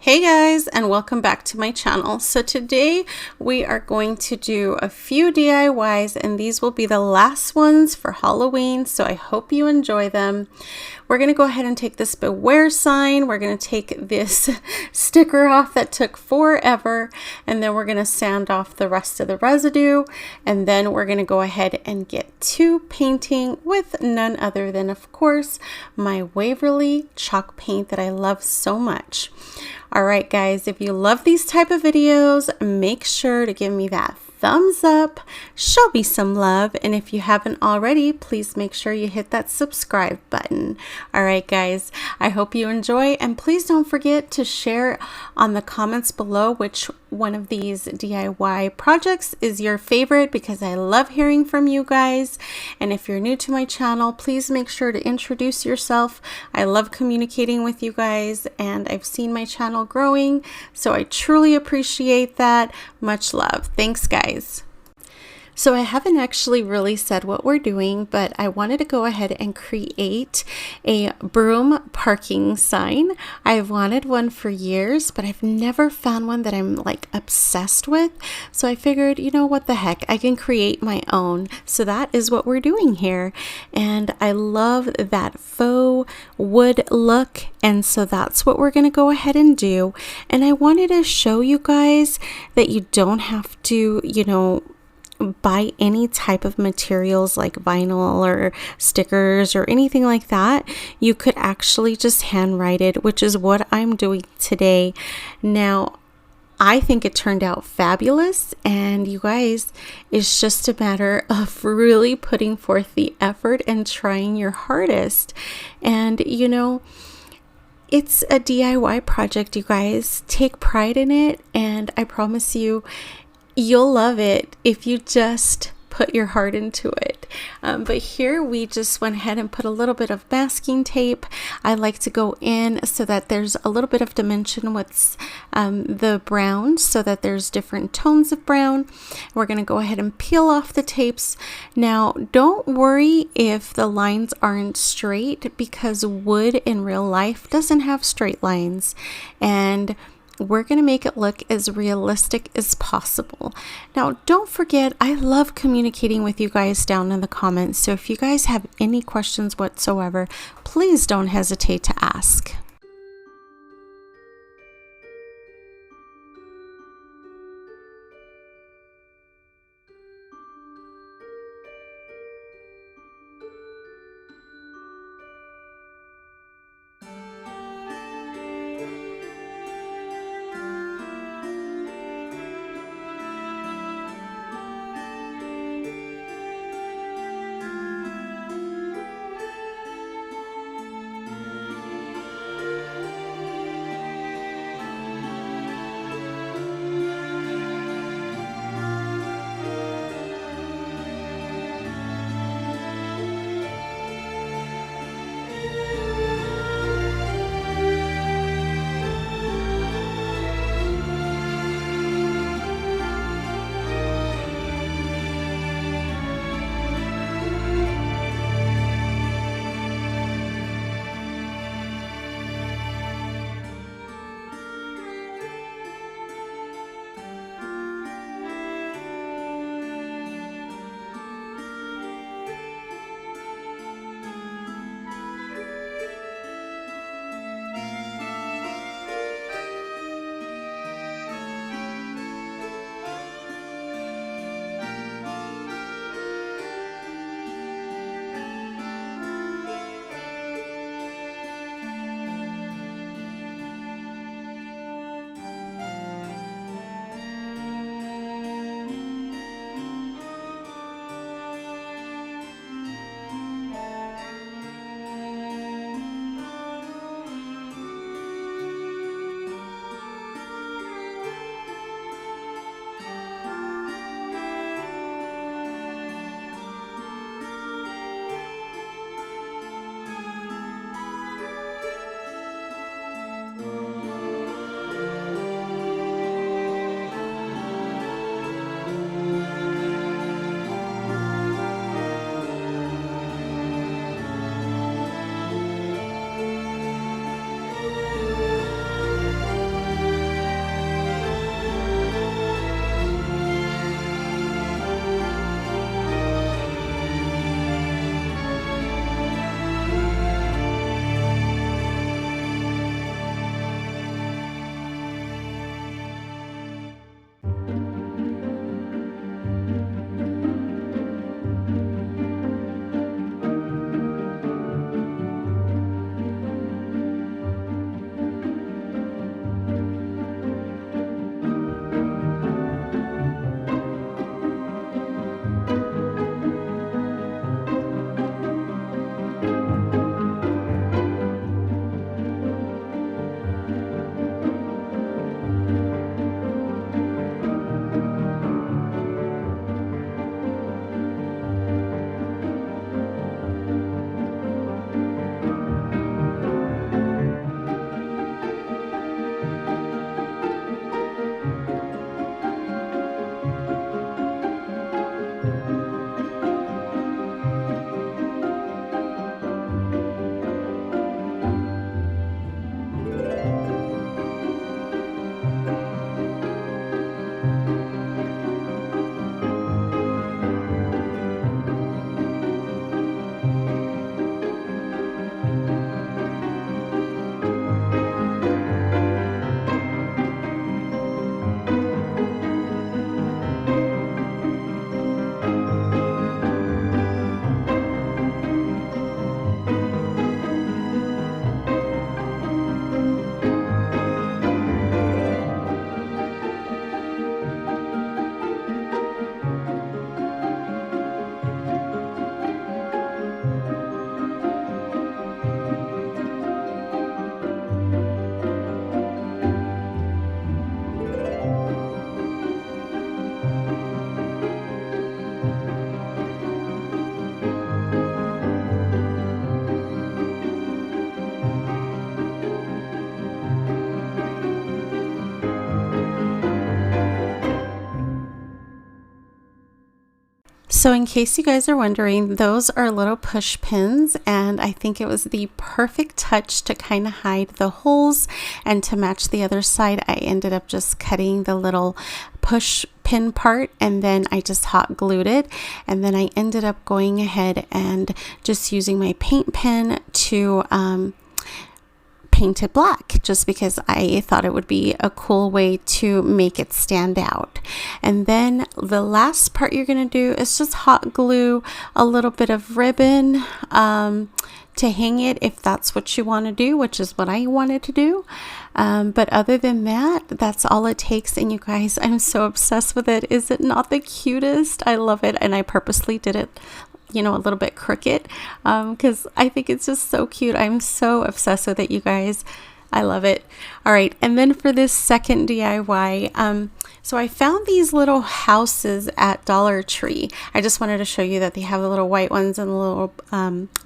Hey guys, and welcome back to my channel. So today we are going to do a few DIYs, and these will be the last ones for Halloween, so I hope you enjoy them. We're going to go ahead and take this beware sign. We're going to take this sticker off that took forever, and then we're going to sand off the rest of the residue, and then we're going to go ahead and get to painting with none other than, of course, my Waverly chalk paint that I love so much. All right, guys, if you love these type of videos, make sure to give me that thumbs up, show me some love, and if you haven't already, please make sure you hit that subscribe button. All right, guys, I hope you enjoy, and please don't forget to share on the comments below which one of these DIY projects is your favorite, because I love hearing from you guys. And if you're new to my channel, please make sure to introduce yourself. I love communicating with you guys, and I've seen my channel growing, so I truly appreciate that. Much love. Thanks, guys. So I haven't actually really said what we're doing, but I wanted to go ahead and create a Broom parking sign. I've wanted one for years, but I've never found one that I'm like obsessed with. So I figured, you know what the heck, I can create my own. So that is what we're doing here. And I love that faux wood look. And so that's what we're going to go ahead and do. And I wanted to show you guys that you don't have to, buy any type of materials like vinyl or stickers or anything like that. You could actually just handwrite it, which is what I'm doing today. Now, I think it turned out fabulous, and you guys, it's just a matter of really putting forth the effort and trying your hardest. And it's a DIY project, you guys. Take pride in it, and I promise you, you'll love it if you just put your heart into it. But here we just went ahead and put a little bit of masking tape. I like to go in so that there's a little bit of dimension with the brown, so that there's different tones of brown. We're going to go ahead and peel off the tapes. Now, don't worry if the lines aren't straight, because wood in real life doesn't have straight lines, and we're going to make it look as realistic as possible. Now, don't forget, I love communicating with you guys down in the comments. So if you guys have any questions whatsoever, please don't hesitate to ask. So in case you guys are wondering, those are little push pins, and I think it was the perfect touch to kind of hide the holes, and to match the other side I ended up just cutting the little push pin part, and then I just hot glued it, and then I ended up going ahead and just using my paint pen to paint it black, just because I thought it would be a cool way to make it stand out. And then the last part you're going to do is just hot glue a little bit of ribbon to hang it, if that's what you want to do, which is what I wanted to do. But other than that, that's all it takes. And you guys, I'm so obsessed with it. Is it not the cutest? I love it. And I purposely did it, you know, a little bit crooked, because I think it's just so cute. I'm so obsessed with it, you guys. I love it. All right, and then for this second DIY, so I found these little houses at Dollar Tree. I just wanted to show you that they have the little white ones and the little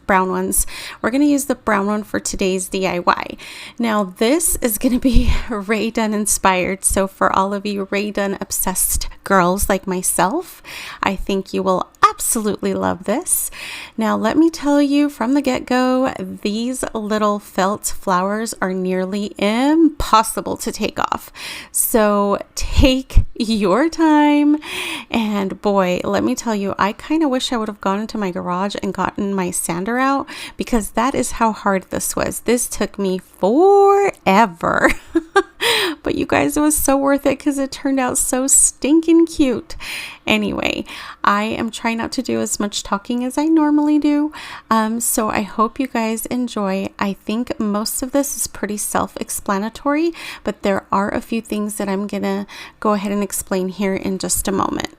brown ones. We're going to use the brown one for today's DIY. Now this is going to be Rae Dunn inspired. So for all of you Rae Dunn obsessed girls like myself, I think you will absolutely love this. Now let me tell you from the get-go, these little felt flowers are nearly impossible to take off. So take your time, and boy, let me tell you, I kind of wish I would have gone into my garage and gotten my sander out, because that is how hard this was. This took me forever. But you guys, it was so worth it because it turned out so stinking cute. Anyway, I am trying not to do as much talking as I normally do. So I hope you guys enjoy. I think most of this is pretty self-explanatory, but there are a few things that I'm gonna go ahead and explain here in just a moment.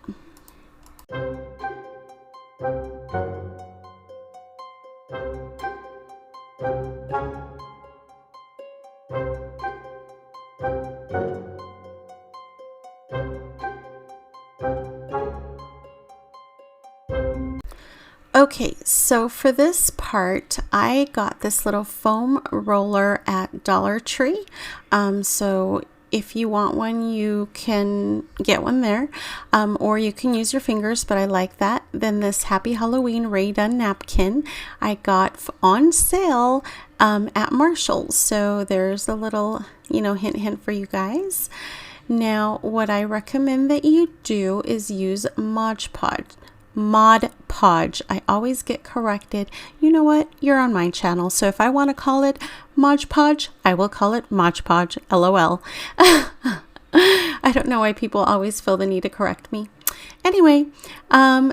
Okay, so for this part, I got this little foam roller at Dollar Tree. So if you want one, you can get one there, or you can use your fingers, but I like that. Then this Happy Halloween Rae Dunn napkin I got on sale at Marshall's. So there's a little, you know, hint for you guys. Now, what I recommend that you do is use Mod Podge. I always get corrected. You know what? You're on my channel, so if I want to call it Mod Podge, I will call it Mod Podge. LOL. I don't know why people always feel the need to correct me. Anyway,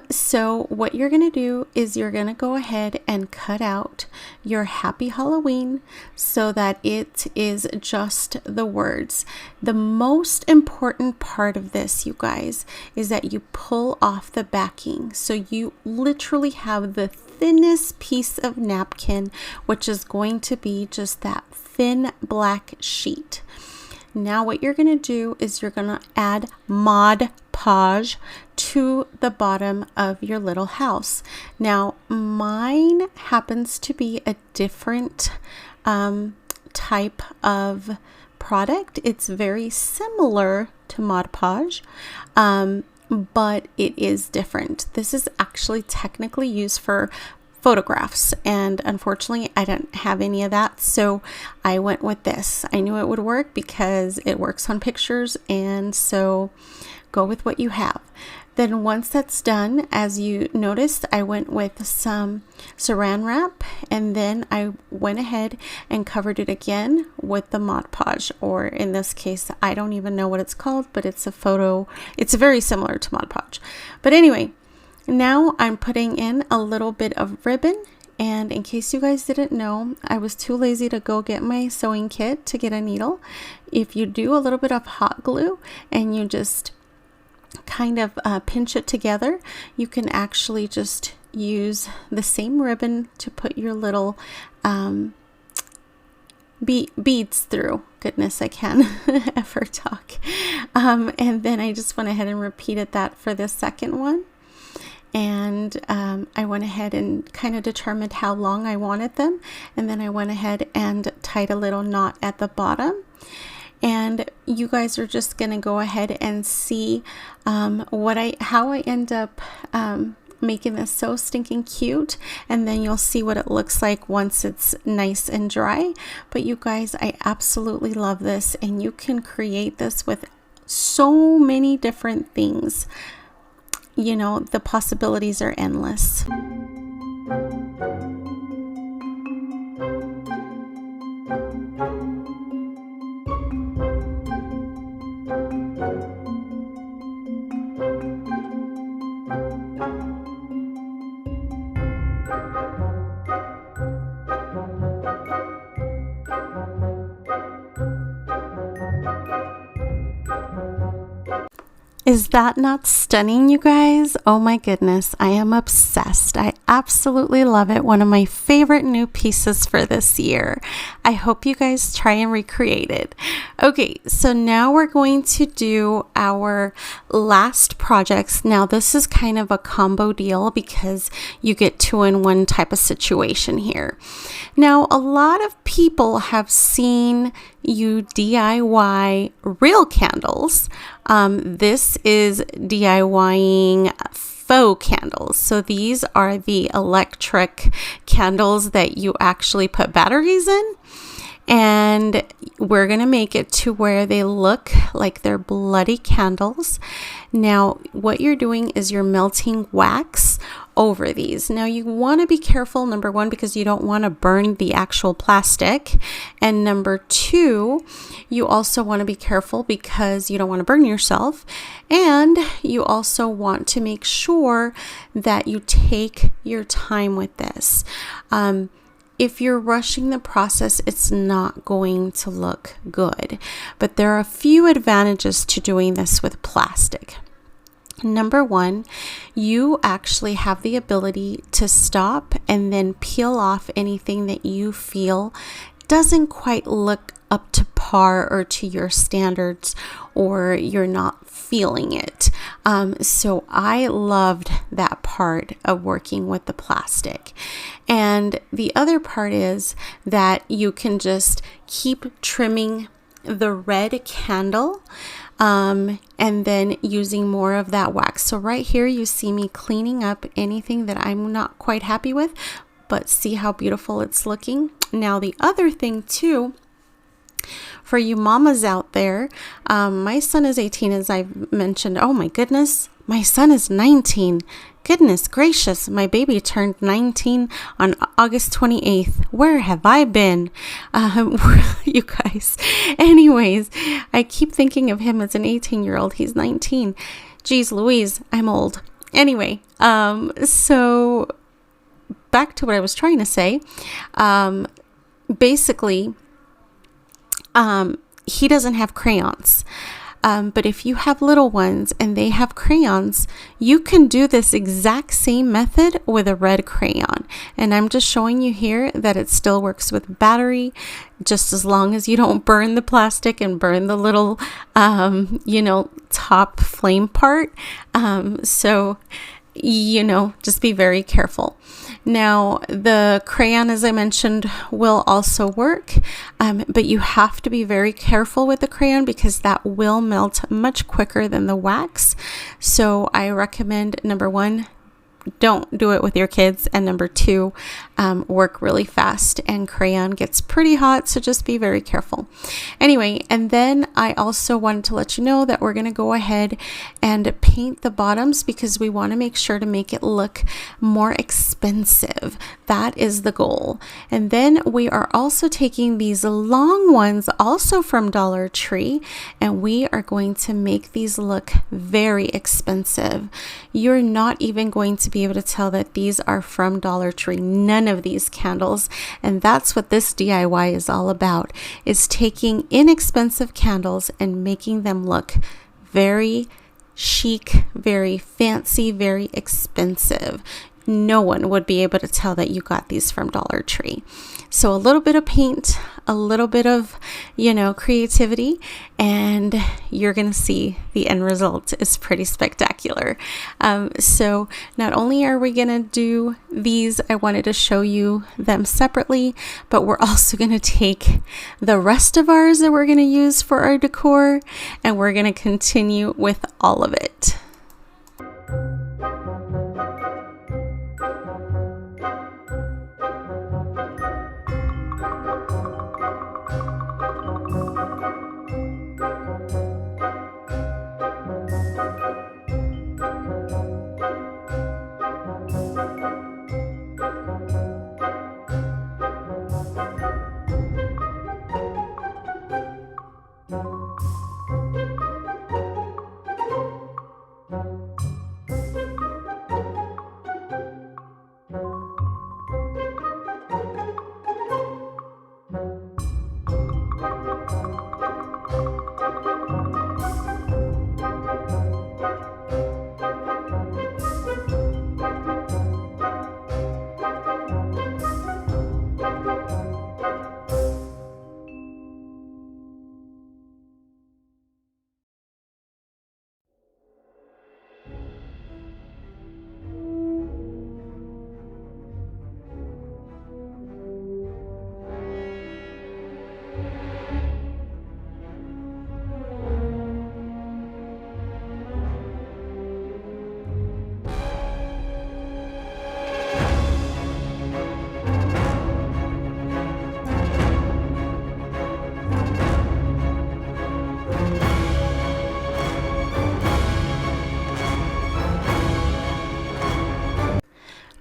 so what you're going to do is you're going to go ahead and cut out your Happy Halloween so that it is just the words. The most important part of this, you guys, is that you pull off the backing. So you literally have the thinnest piece of napkin, which is going to be just that thin black sheet. Now what you're going to do is you're going to add Mod Podge to the bottom of your little house. Now mine happens to be a different type of product. It's very similar to Mod Podge, but it is different. This is actually technically used for photographs, and unfortunately I didn't have any of that, so I went with this. I knew it would work because it works on pictures, and so go with what you have. Then once that's done, as you noticed, I went with some saran wrap, and then I went ahead and covered it again with the Mod Podge, or in this case, I don't even know what it's called, but it's very similar to Mod Podge. But anyway, now I'm putting in a little bit of ribbon, and in case you guys didn't know, I was too lazy to go get my sewing kit to get a needle. If you do a little bit of hot glue and you just kind of pinch it together, you can actually just use the same ribbon to put your little beads through. Goodness, I can ever talk. And then I just went ahead and repeated that for the second one. And I went ahead and kind of determined how long I wanted them, and then I went ahead and tied a little knot at the bottom. And you guys are just gonna go ahead and see how I end up making this so stinking cute, and then you'll see what it looks like once it's nice and dry. But you guys, I absolutely love this, and you can create this with so many different things. You know, the possibilities are endless. Is that not stunning, you guys? Oh my goodness, I am obsessed. I absolutely love it. One of my favorite new pieces for this year. I hope you guys try and recreate it. Okay, so now we're going to do our last projects. Now this is kind of a combo deal because you get 2-in-1 type of situation here. Now a lot of people have seen you DIY real candles. This is DIYing faux candles. So these are the electric candles that you actually put batteries in. And we're going to make it to where they look like they're bloody candles. Now, what you're doing is you're melting wax over these. Now, you want to be careful, number one, because you don't want to burn the actual plastic. And number two, you also want to be careful because you don't want to burn yourself. And you also want to make sure that you take your time with this. If you're rushing the process, it's not going to look good. But there are a few advantages to doing this with plastic. Number one, you actually have the ability to stop and then peel off anything that you feel doesn't quite look up to par or to your standards, or you're not feeling it. So I loved that part of working with the plastic. And the other part is that you can just keep trimming the red candle and then using more of that wax. So right here you see me cleaning up anything that I'm not quite happy with, but see how beautiful it's looking. Now the other thing too, for you mamas out there, my son is 18, as I've mentioned. Oh my goodness, my son is 19. Goodness gracious, my baby turned 19 on August 28th. Where have I been? You guys. Anyways, I keep thinking of him as an 18-year-old. He's 19. Geez Louise, I'm old. Anyway, so back to what I was trying to say. Basically, he doesn't have crayons. But if you have little ones and they have crayons, you can do this exact same method with a red crayon. And I'm just showing you here that it still works with battery, just as long as you don't burn the plastic and burn the little, top flame part. So, just be very careful. Now, the crayon, as I mentioned, will also work, but you have to be very careful with the crayon because that will melt much quicker than the wax. So I recommend, number one, don't do it with your kids, and number two, work really fast, and crayon gets pretty hot, so just be very careful. Anyway, and then I also wanted to let you know that we're going to go ahead and paint the bottoms because we want to make sure to make it look more expensive. That is the goal. And then we are also taking these long ones also from Dollar Tree, and we are going to make these look very expensive. You're not even going to be able to tell that these are from Dollar Tree. None of these candles. And that's what this DIY is all about, is taking inexpensive candles and making them look very chic, very fancy, very expensive. No one would be able to tell that you got these from Dollar Tree. So a little bit of paint, a little bit of, creativity, and you're going to see the end result is pretty spectacular. So not only are we going to do these, I wanted to show you them separately, but we're also going to take the rest of ours that we're going to use for our decor, and we're going to continue with all of it.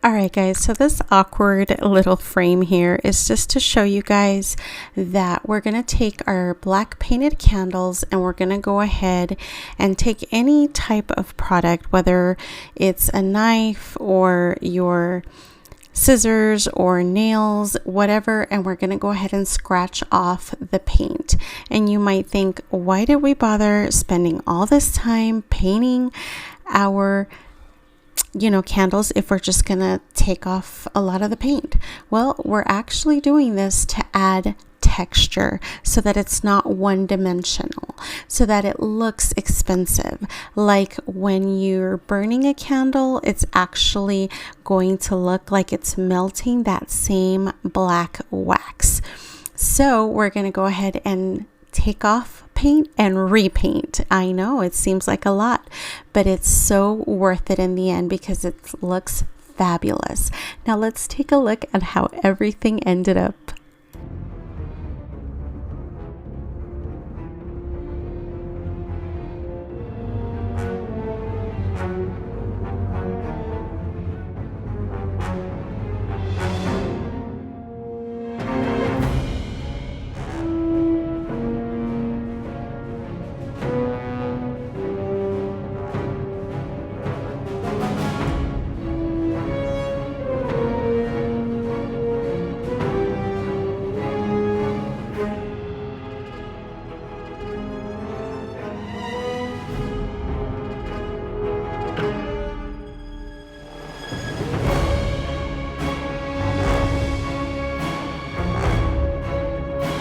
All right, guys, so this awkward little frame here is just to show you guys that we're going to take our black painted candles and we're going to go ahead and take any type of product, whether it's a knife or your scissors or nails, whatever, and we're going to go ahead and scratch off the paint. And you might think, why did we bother spending all this time painting our candles if we're just gonna take off a lot of the paint? Well, we're actually doing this to add texture so that it's not one-dimensional, so that it looks expensive. Like when you're burning a candle, it's actually going to look like it's melting that same black wax. So we're going to go ahead and take off paint and repaint. I know it seems like a lot, but it's so worth it in the end because it looks fabulous. Now let's take a look at how everything ended up